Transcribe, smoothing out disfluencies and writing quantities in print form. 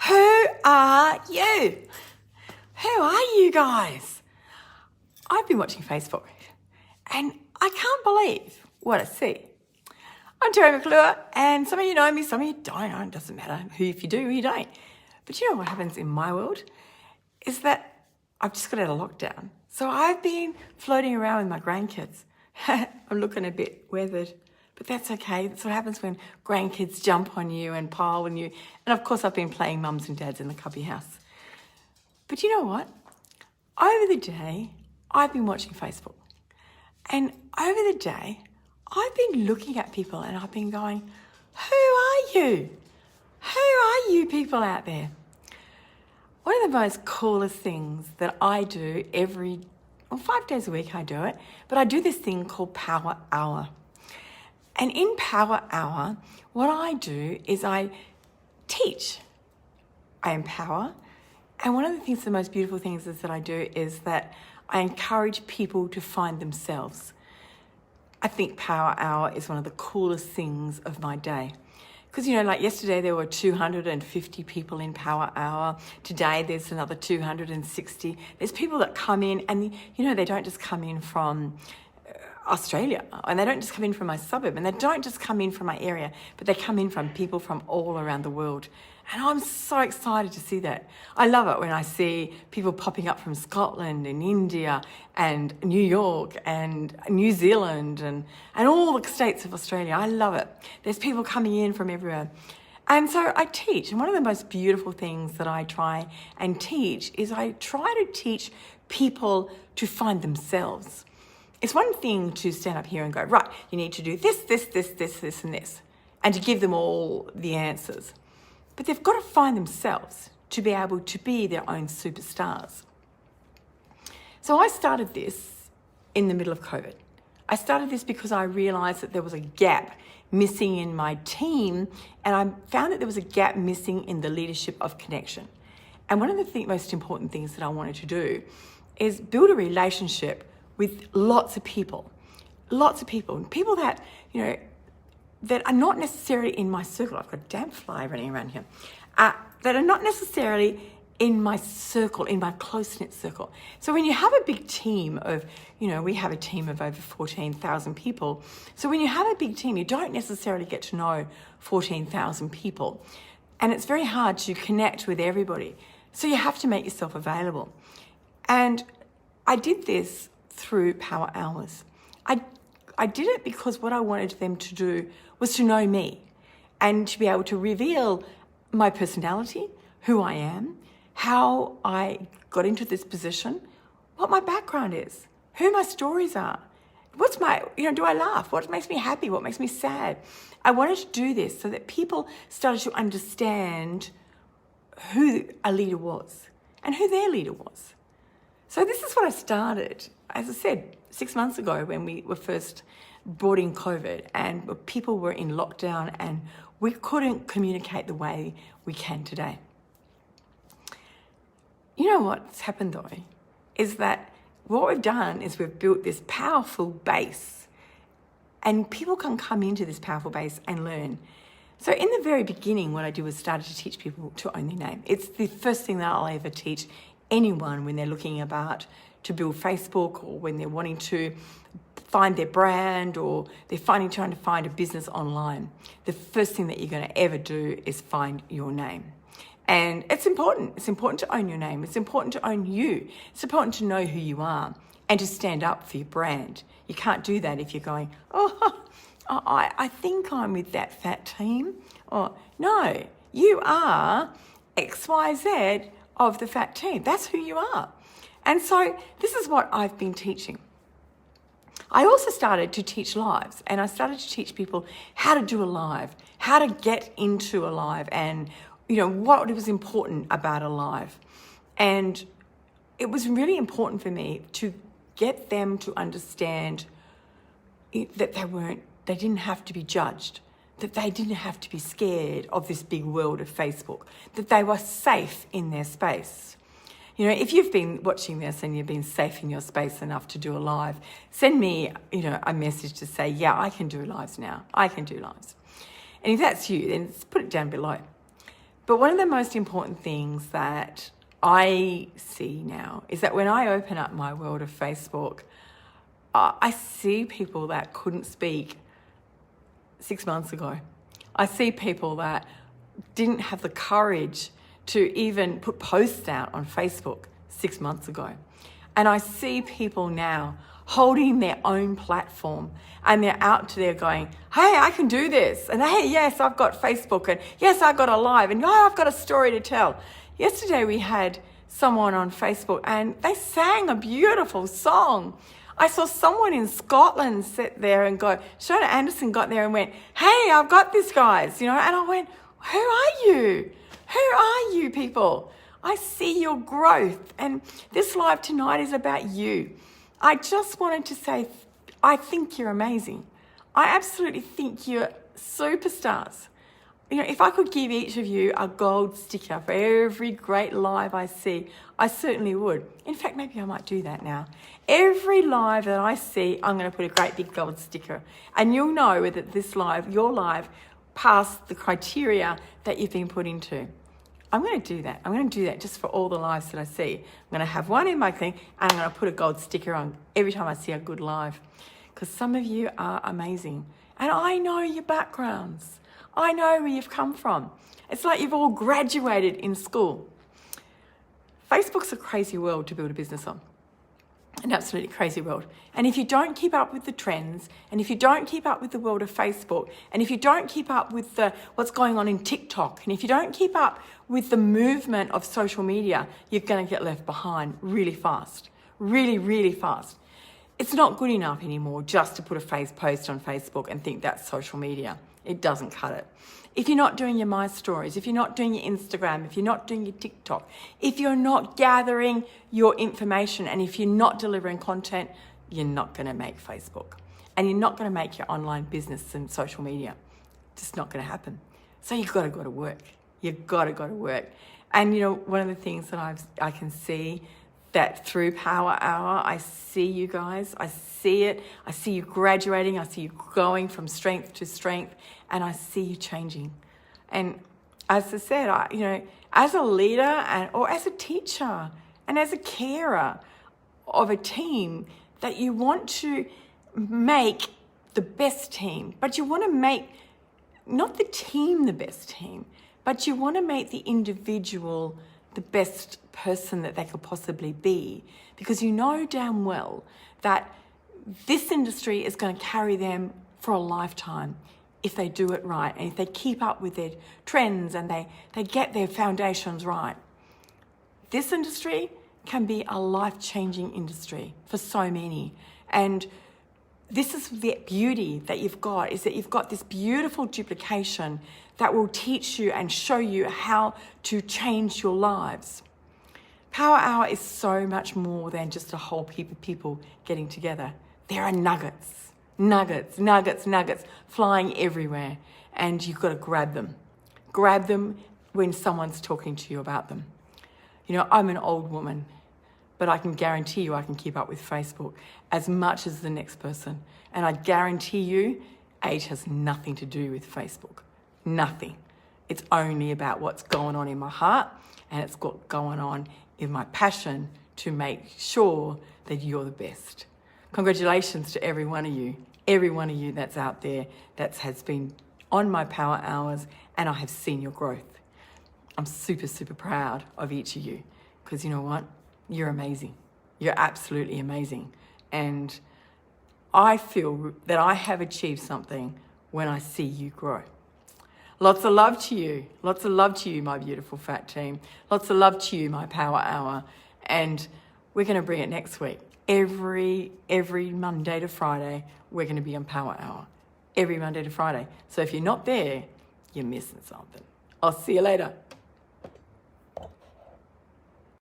Who are you? Who are you guys? I've been watching Facebook and I can't believe what I see. I'm Terry McClure, and some of you know me, some of you don't. It doesn't matter who, if you do, who you don't. But you know what happens in my world is that I've just got out of lockdown. So I've been floating around with my grandkids. I'm looking a bit weathered, but that's okay. That's what happens when grandkids jump on you and pile on you. And of course, I've been playing mums and dads in the cubby house. But you know what? Over the day, I've been watching Facebook. And over the day, I've been looking at people and I've been going, who are you? Who are you people out there? One of the most coolest things that I do 5 days a week I do it, but I do this thing called Power Hour. And in Power Hour, what I do is I teach, I empower, and one of the things, the most beautiful things is that I do is that I encourage people to find themselves. I think Power Hour is one of the coolest things of my day. Because, like yesterday there were 250 people in Power Hour. Today there's another 260. There's people that come in and, they don't just come in from Australia, and they don't just come in from my suburb, and they don't just come in from my area, but they come in from people from all around the world. And I'm so excited to see that. I love it when I see people popping up from Scotland and India and New York and New Zealand and all the states of Australia. I love it. There's people coming in from everywhere. And so I teach. And one of the most beautiful things that I try and teach is I try to teach people to find themselves. It's one thing to stand up here and go, right, you need to do this, and this, and to give them all the answers. But they've got to find themselves to be able to be their own superstars. So I started this in the middle of COVID. I started this because I realised that there was a gap missing in my team, and I found that there was a gap missing in the leadership of connection. And one of the most important things that I wanted to do is build a relationship with lots of people people that, that are not necessarily in my circle. I've got a damn fly running around here. That are not necessarily in my circle, in my close-knit circle. So when you have a big team of, we have a team of over 14,000 people. So when you have a big team, you don't necessarily get to know 14,000 people. And it's very hard to connect with everybody. So you have to make yourself available. And I did this through Power Hours. I did it because what I wanted them to do was to know me and to be able to reveal my personality, who I am, how I got into this position, what my background is, who my stories are, what's my, do I laugh? What makes me happy? What makes me sad? I wanted to do this so that people started to understand who a leader was and who their leader was. So this is what I started, as I said, 6 months ago when we were first brought in COVID and people were in lockdown and we couldn't communicate the way we can today. You know what's happened though, is that what we've done is we've built this powerful base and people can come into this powerful base and learn. So in the very beginning, what I did was started to teach people to own their name. It's the first thing that I'll ever teach anyone when they're looking about to build Facebook or when they're wanting to find their brand or they're trying to find a business online. The first thing that you're going to ever do is find your name. And it's important. It's important to own your name. It's important to own you. It's important to know who you are and to stand up for your brand. You can't do that if you're going, I think I'm with that fat team. Or no, you are XYZ of the fat team. That's who you are. And so this is what I've been teaching. I also started to teach lives, and I started to teach people how to do a live, how to get into a live, and what was important about a live. And it was really important for me to get them to understand that they didn't have to be judged, that they didn't have to be scared of this big world of Facebook, that they were safe in their space. If you've been watching this and you've been safe in your space enough to do a live, send me, a message to say, yeah, I can do lives now. I can do lives. And if that's you, then put it down below. But one of the most important things that I see now is that when I open up my world of Facebook, I see people that couldn't speak 6 months ago. I see people that didn't have the courage to even put posts out on Facebook 6 months ago. And I see people now holding their own platform, and they're out there going, hey, I can do this. And hey, yes, I've got Facebook, and yes, I've got a live, and oh, I've got a story to tell. Yesterday we had someone on Facebook and they sang a beautiful song. I saw someone in Scotland sit there and go, Shona Anderson got there and went, hey, I've got this, guys, and I went, who are you? Who are you people? I see your growth, and this live tonight is about you. I just wanted to say, I think you're amazing. I absolutely think you're superstars. If I could give each of you a gold sticker for every great live I see, I certainly would. In fact, maybe I might do that now. Every live that I see, I'm going to put a great big gold sticker. And you'll know that this live, your live, passed the criteria that you've been put into. I'm going to do that. I'm going to do that just for all the lives that I see. I'm going to have one in my thing, and I'm going to put a gold sticker on every time I see a good live. Because some of you are amazing. And I know your backgrounds. I know where you've come from. It's like you've all graduated in school. Facebook's a crazy world to build a business on. An absolutely crazy world. And if you don't keep up with the trends, and if you don't keep up with the world of Facebook, and if you don't keep up with what's going on in TikTok, and if you don't keep up with the movement of social media, you're going to get left behind really fast. Really, really fast. It's not good enough anymore just to put a post on Facebook and think that's social media. It doesn't cut it. If you're not doing your My Stories, if you're not doing your Instagram, if you're not doing your TikTok, if you're not gathering your information, and if you're not delivering content, you're not going to make Facebook. And you're not going to make your online business and social media. It's just not going to happen. So you've got to go to work. You've got to go to work. And one of the things that I can see that through Power Hour, I see you guys, I see it, I see you graduating, I see you going from strength to strength, and I see you changing. And as I said, as a leader or as a teacher and as a carer of a team, that you want to make the best team, but you want to make not the team the best team, but you want to make the individual the best person that they could possibly be, because you know damn well that this industry is going to carry them for a lifetime if they do it right, and if they keep up with their trends and they get their foundations right. This industry can be a life-changing industry for so many. And this is the beauty that you've got, is that you've got this beautiful duplication that will teach you and show you how to change your lives. Power Hour is so much more than just a whole heap of people getting together. There are nuggets flying everywhere, and you've got to grab them. Grab them when someone's talking to you about them. I'm an old woman, but I can guarantee you I can keep up with Facebook as much as the next person. And I guarantee you, age has nothing to do with Facebook. Nothing. It's only about what's going on in my heart, and it's got going on in my passion to make sure that you're the best. Congratulations to every one of you that's out there that has been on my Power Hours, and I have seen your growth. I'm super, super proud of each of you, because you know what? You're amazing. You're absolutely amazing. And I feel that I have achieved something when I see you grow. Lots of love to you. Lots of love to you, my beautiful fat team. Lots of love to you, my Power Hour. And we're going to bring it next week. Every Monday to Friday, we're going to be on Power Hour. Every Monday to Friday. So if you're not there, you're missing something. I'll see you later.